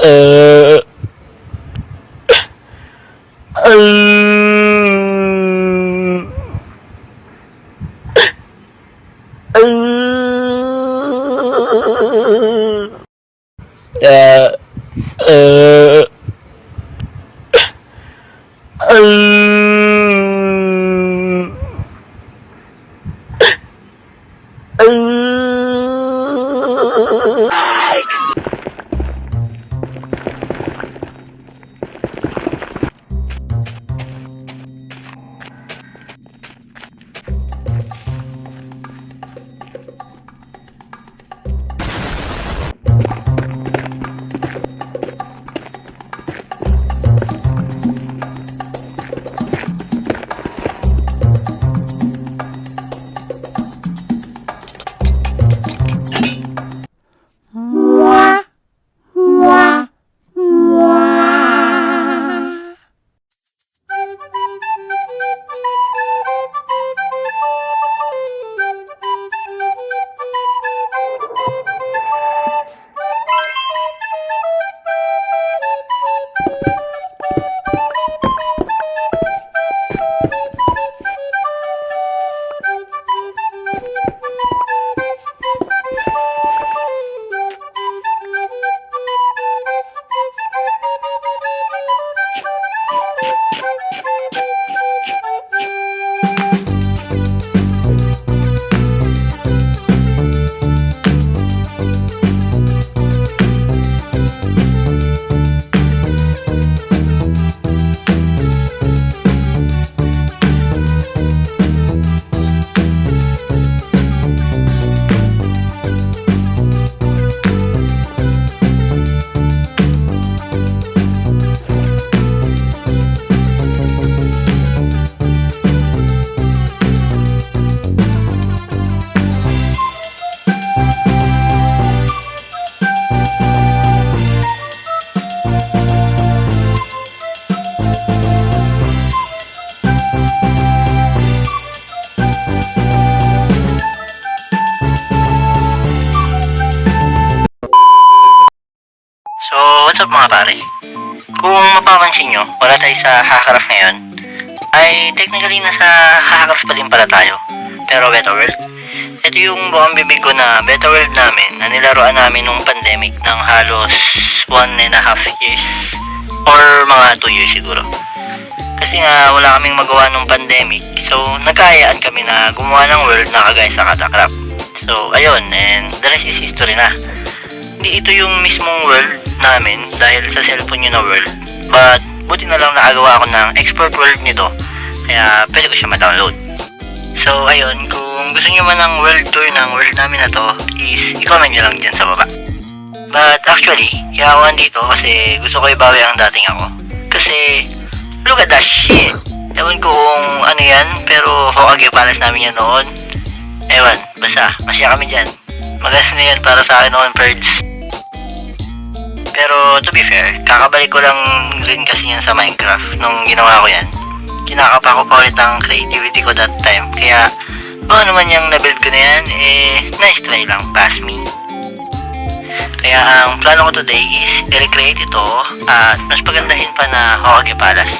Uh, uh, uh, So, what's up mga pare? Kung mapapansin nyo, wala tayo sa Hakaraf ngayon, ay technically nasa Hakaraf pa din pala tayo. Pero Beta World. Ito yung buong bibig ko na Beta World namin na nilaruan namin nung pandemic ng halos 1.5 years or mga 2 years siguro. Kasi nga wala kaming magawa nung pandemic, so nagkayaan kami na gumawa ng world na kagaya sa Katakrap. So ayun, and the rest is history na. Hindi ito yung mismong world namin dahil sa cellphone nyo na world, but buti na lang nakagawa ako ng export world nito, kaya pwede ko siya ma-download. So ayun, kung gusto nyo man ng world tour ng world namin na to, is i-comment nyo lang dyan sa baba. But actually, iyawan dito kasi gusto ko ibawi ang dating ako. Kasi look at that shit. Ewan ko kung ano yan, pero Hokage Palace namin yan noon. Ewan, basta masaya kami dyan. Maganda na yan para sa akin noon, Perds. Pero to be fair, kakabalik ko lang rin kasi yan sa Minecraft nung ginawa ko yan. Kinakapa ko pa ulit ang creativity ko that time. Kaya, ano naman yung na-build ko na yan, nice try lang, pass me. Kaya ang plano ko today is i-recreate ito at mas pagandahin pa na Hokage Palace.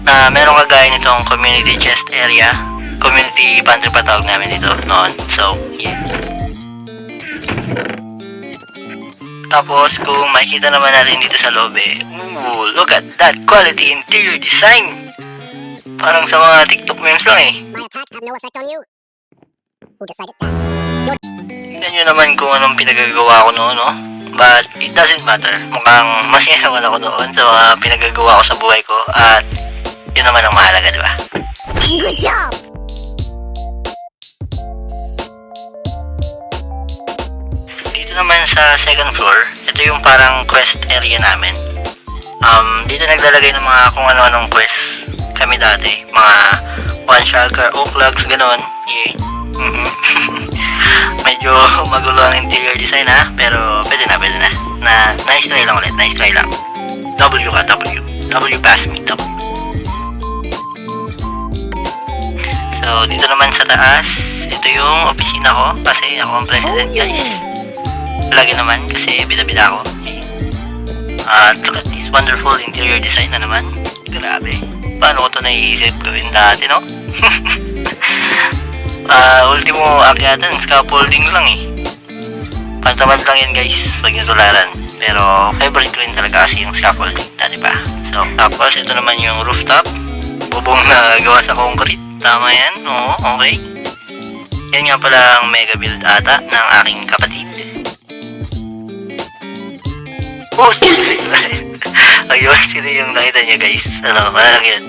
Na meron kagaya nitong community chest area, community pantry pa tawag namin dito noon. So, yeah. Tapos, kung makikita naman natin dito sa loob ooh, look at that quality interior design! Parang sa mga TikTok memes lang My attacks have no effect on you. Who decided that? Tignan nyo naman kung anong pinagagawa ko noon, no? But, it doesn't matter. Mukhang masaya naman ako noon sa mga pinagagawa ko sa buhay ko. At, yun naman ang mahalaga, di ba? Good job! Dito naman sa second floor, ito yung parang quest area namin. Dito naglalagay ng mga kung ano-anong quest kami dati. Mga one shulker, oak logs, ganun. Yeah. Medyo magulo ang interior design ha, pero pwede na. Nice try lang ulit, nice try lang. W ka, W. W pass me, W. So, dito naman sa taas, ito yung opisina ko kasi ako ang president, guys. Lagi naman kasi bida-bida ako. At look at this wonderful interior design na naman. Grabe. Paano ko ito naiisip gawin dati, no? Ultimo akyatan, scaffolding lang eh. Pantamad lang yan guys, pag yung tularan. Pero favorite ko rin talaga kasi yung scaffolding dati pa. So, tapos ito naman yung rooftop. Bubong na gawa sa concrete. Tama yan? Oo, okay. Yan nga pala ang mega build ata ng aking kapatid. Oh, ayun, sino yung nakita niya guys? Ano, malang yun.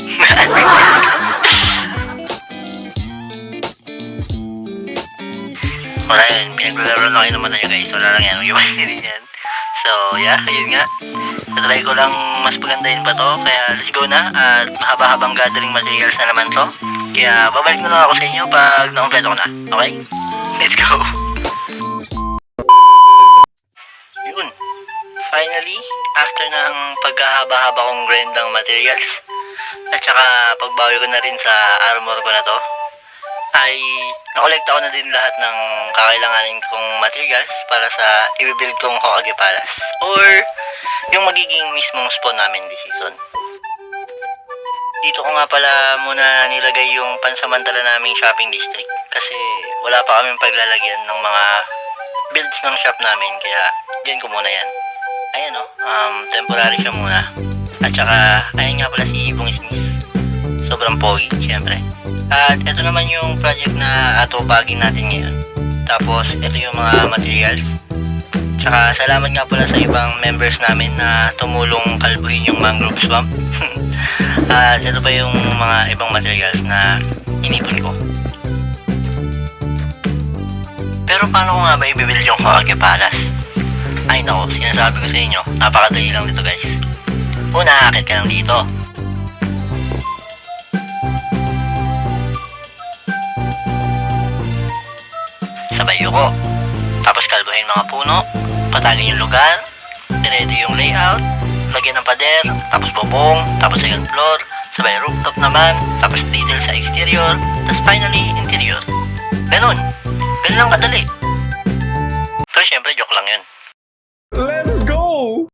Wala yun, pinaglaro lang kayo naman tayo guys. Wala lang yan, yung sino yan. So, yeah, ayun nga. Natry ko lang mas pagandahin pa to. Kaya let's go na. At mahaba-habang gathering materials na naman to. Kaya babalik na lang ako sa inyo pag nakumpleto ko na. Okay? Let's go! Yun. Finally, after ng pagkahaba-haba kong grind ng materials, at saka pagbawi ko na rin sa armor ko na to, ay nakolekta ko na din lahat ng kakailanganin kong materials para sa i-build kong Hokage Palace or yung magiging mismong spawn namin this season. Dito ko nga pala muna nilagay yung pansamantala naming shopping district kasi wala pa kaming paglalagyan ng mga builds ng shop namin kaya dyan ko muna yan. Ayan o, temporary siya muna. At saka, ayan nga pala si Ibong Smith. Sobrang pogi, syempre. At ito naman yung project na atupagin natin ngayon. Tapos, ito yung mga materials. Tsaka, salamat nga pala sa ibang members namin na tumulong kalbuhin yung mangrove swamp. At ito pa yung mga ibang materials na inipon ko. Pero paano ko nga ba i-build yung Hokage Palace? Ay nako, sinasabi ko sa inyo, napakadali lang dito guys. Una, akit ka lang dito. Sabay ko. Tapos kalbuhin mga puno, patagin yung lugar, diretso yung layout, lagyan ng pader, tapos bubong, tapos second floor, sabay rooftop naman, tapos detail sa exterior, tapos finally interior. Ganun. Ganun lang kadali. Pero syempre joke lang yun. Let's go!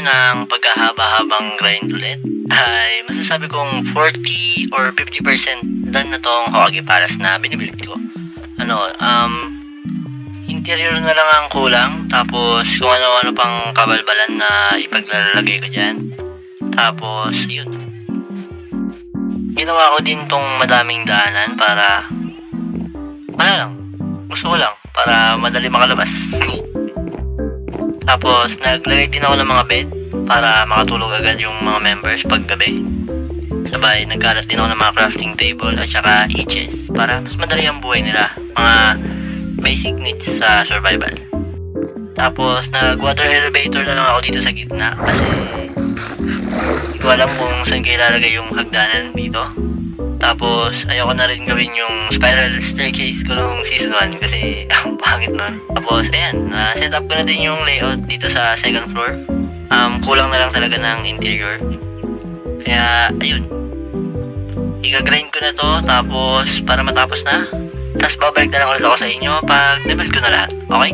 ng pagkahaba-habang grind ulit, ay masasabi kong 40 or 50% done na tong Hokage Palace na binibuild ko. Interior na lang ang kulang, tapos kung ano-ano pang kabalbalan na ipaglalagay ko dyan. Tapos, yun. Ginawa ko din tong madaming daanan para, gusto ko lang, para madali makalabas. Tapos, naglagay din ako ng mga bed para makatulog agad yung mga members pag gabi. Sabay, nagkalat din ako ng mga crafting table at saka e-chest para mas madali ang buhay nila. Mga basic needs sa survival. Tapos, nag-water elevator na lang ako dito sa gitna kasi hindi ko alam kung saan ko ilalagay yung hagdanan dito. Tapos, ayoko na rin gawin yung spiral staircase ko nung season 1 kasi ang pangit nun. Tapos, ayan, set up ko na din yung layout dito sa second floor. Kulang na lang talaga ng interior. Kaya, ayun. Iga-grind ko na to, tapos para matapos na. Tapos babalik na lang ulit ako sa inyo pag na-build ko na lahat. Okay?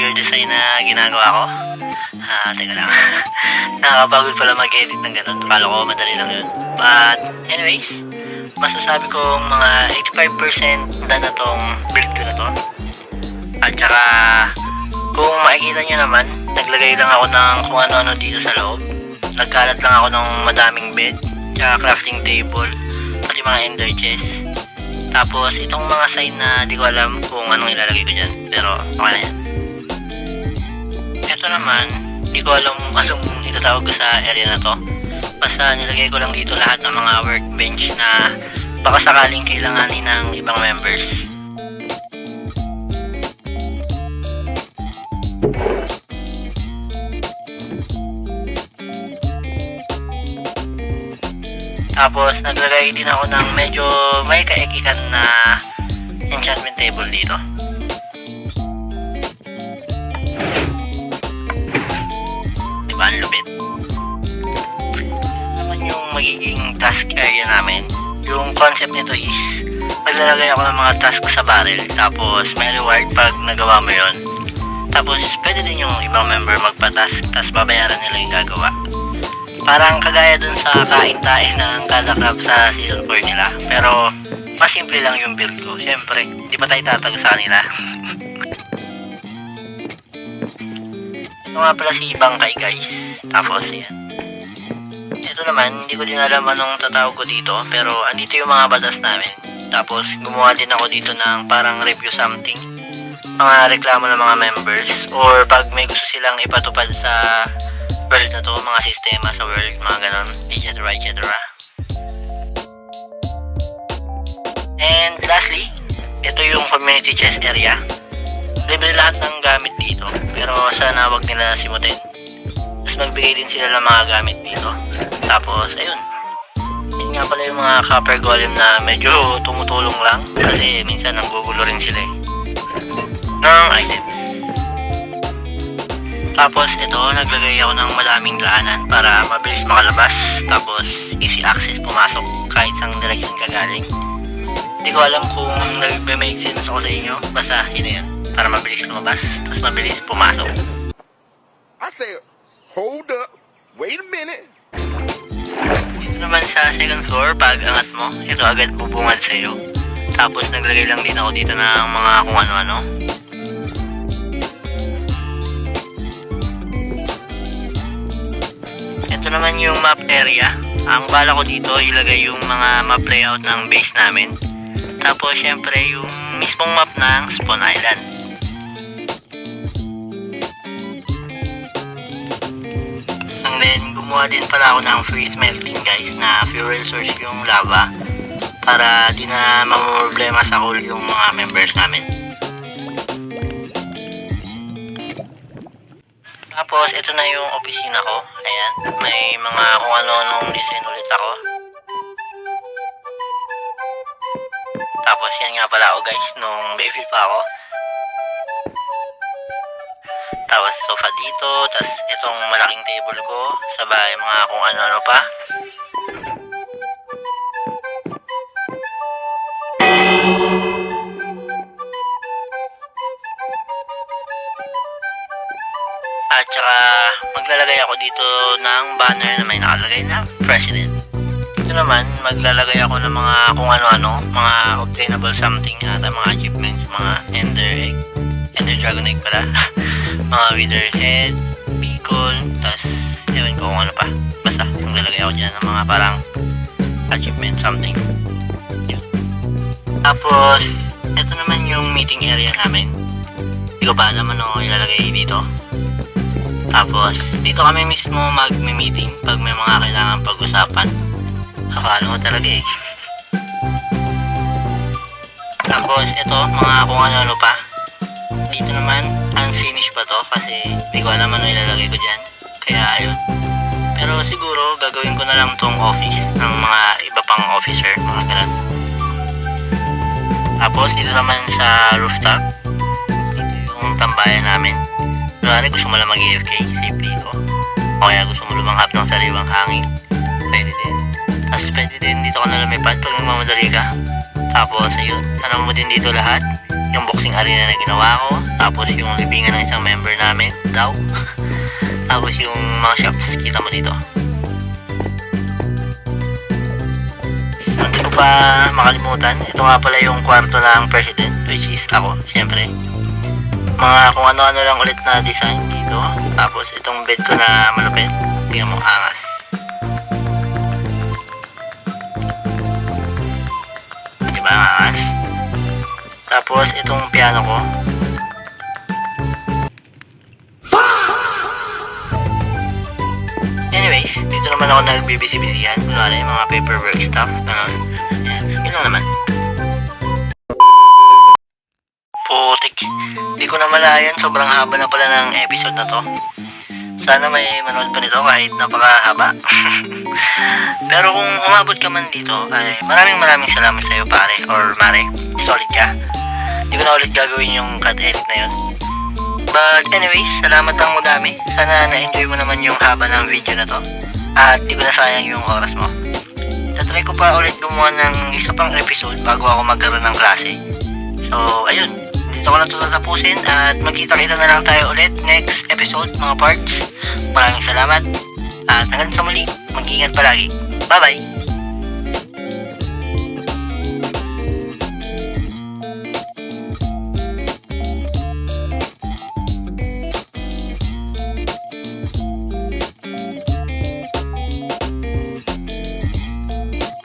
interior design na ginagawa ko. Teka lang. Nakakapagod pala mag-edit ng ganun. Akala ko madali lang yun. But, anyways, masasabi kong mga 85% na tong build ko na to. At saka, kung makikita nyo naman, naglagay lang ako ng kung ano-ano dito sa loob. Nagkalat lang ako ng madaming bed, tsaka crafting table, pati mga ender chest. Tapos, itong mga sign na di ko alam kung anong ilalagay ko dyan. Pero, okay na yan. Ito naman, di ko alam anong itatawag ko sa area na to. Basta nilagay ko lang dito lahat ng mga workbench na baka sakaling kailanganin ng ibang members. Tapos, naglagay din ako ng medyo may kaekikan na enchantment table dito. Diba, ang lupit? Naman yung magiging task area namin. Yung concept nito is, maglalagay ako ng mga task sa barrel. Tapos, may reward pag nagawa mo yon. Tapos, pwede din yung ibang member magpa-task. Tapos, babayaran nila yung gagawa. Parang kagaya dun sa kain-tain ng kada club sa season 4 nila. Pero, mas simple lang yung build ko. Siyempre, di pa tayo tatag sa kanila. Ito nga pala si Bangkay, guys. Tapos, yan. Ito naman, hindi ko din alam anong tatawag ko dito. Pero, andito yung mga batas namin. Tapos, gumawa din ako dito ng parang review something. Mga reklamo ng mga members. Or pag may gusto silang ipatupad sa world na to, mga sistema sa world, mga ganon, etc. etc. And lastly, ito yung community chest area. Libre lahat ng gamit dito, pero sana wag nila simutin. Tapos magbigay din sila ng mga gamit dito. Tapos, ayun. Yun nga pala yung mga copper golem na medyo tumutulong lang kasi minsan nanggugulo rin sila ng items. Tapos ito, naglagay ako ng madaming daanan para mabilis makalabas. Tapos easy access pumasok kahit sang direction ka galing. Hindi ko alam kung nag-make sense ako sa inyo. Basta yun na yun. Para mabilis lumabas, tapos mabilis pumasok. I said, hold up, wait a minute. Dito naman sa second floor, pag angat mo, ito agad bubungad sa'yo. Tapos naglagay lang din ako dito ng mga kung ano-ano. Ito naman yung map area. Ang bala ko dito, ilagay yung mga map layout ng base namin. Tapos, syempre, yung mismong map ng Spawn Island. And then, gumawa din pala ako ng free smelting, guys, na fuel source yung lava. Para di na mamroblema sa coal yung mga members namin. Tapos, ito na yung opisina ko. Ayan. May mga kung ano-anong design ulit ako. Tapos, yan nga pala ako, guys, nung baby pa ako. Tapos, sofa dito. Tapos, itong malaking table ko. Sabay, mga kung ano-ano pa. At saka maglalagay ako dito ng banner na may nakalagay na President. Ito naman, maglalagay ako ng mga kung ano-ano, mga obtainable something at mga achievements, mga ender egg, ender dragon egg pala, mga wither head, beacon, tas ewan ko kung ano pa. Basta, maglalagay ako dyan ng mga parang achievement something. Yun. Tapos, ito naman yung meeting area namin. Hindi ko pa alam ano ilalagay dito. Tapos, dito kami mismo mag-meeting pag may mga kailangan pag-usapan. Akala ko talaga eh. Tapos, ito, mga kung ano pa. Dito naman, unfinished pa to kasi hindi ko alam ano ilalagay ko dyan. Kaya, ayun. Pero siguro, gagawin ko na lang tong office ng mga iba pang officer, mga ganun. Tapos, dito naman sa rooftop. Dito yung tambayan namin. Kunwari gusto mo lang mag-AFK, safe dito. O kaya gusto mo lumanghap ng sariwang hangin, pwede din. Tapos pwede din dito ka na lumipad pag nagmamadali ka. Tapos ayun, tanong mo din dito lahat. yung boxing arena na ginawa ko, tapos yung libingan ng isang member namin daw, tapos yung mga shops, kita mo dito. Hindi ko pa makalimutan, ito nga pala yung kwarto ng president, which is ako, syempre. Mga kung ano-ano lang ulit na design dito, tapos itong bed ko na malupit, tingnan mo, angas. Diba, angas? Tapos itong piano ko. Anyways, dito naman ako nagbibisi-bisihan. Kunwari, mga paperwork stuff, gano'n. Yan, yun lang naman. Putik. Di ko na malayan, sobrang haba na pala ng episode na to. Sana may manood pa nito kahit napakahaba. Pero kung umabot ka man dito, ay maraming salamat sa'yo pare or mare. Solid ka. Hindi ko na ulit gagawin yung cut edit na yun. But anyways, salamat ang madami. Sana na-enjoy mo naman yung haba ng video na to. At di ko na sayang yung oras mo. Tatry ko pa ulit gumawa ng isa pang episode bago ako magkaroon ng klase. So, ayun. Dito ko na ito tatapusin at magkita-kita na lang tayo ulit next episode, mga parts. Maraming salamat. At hanggang sa muli, mag-ingat palagi. Bye-bye!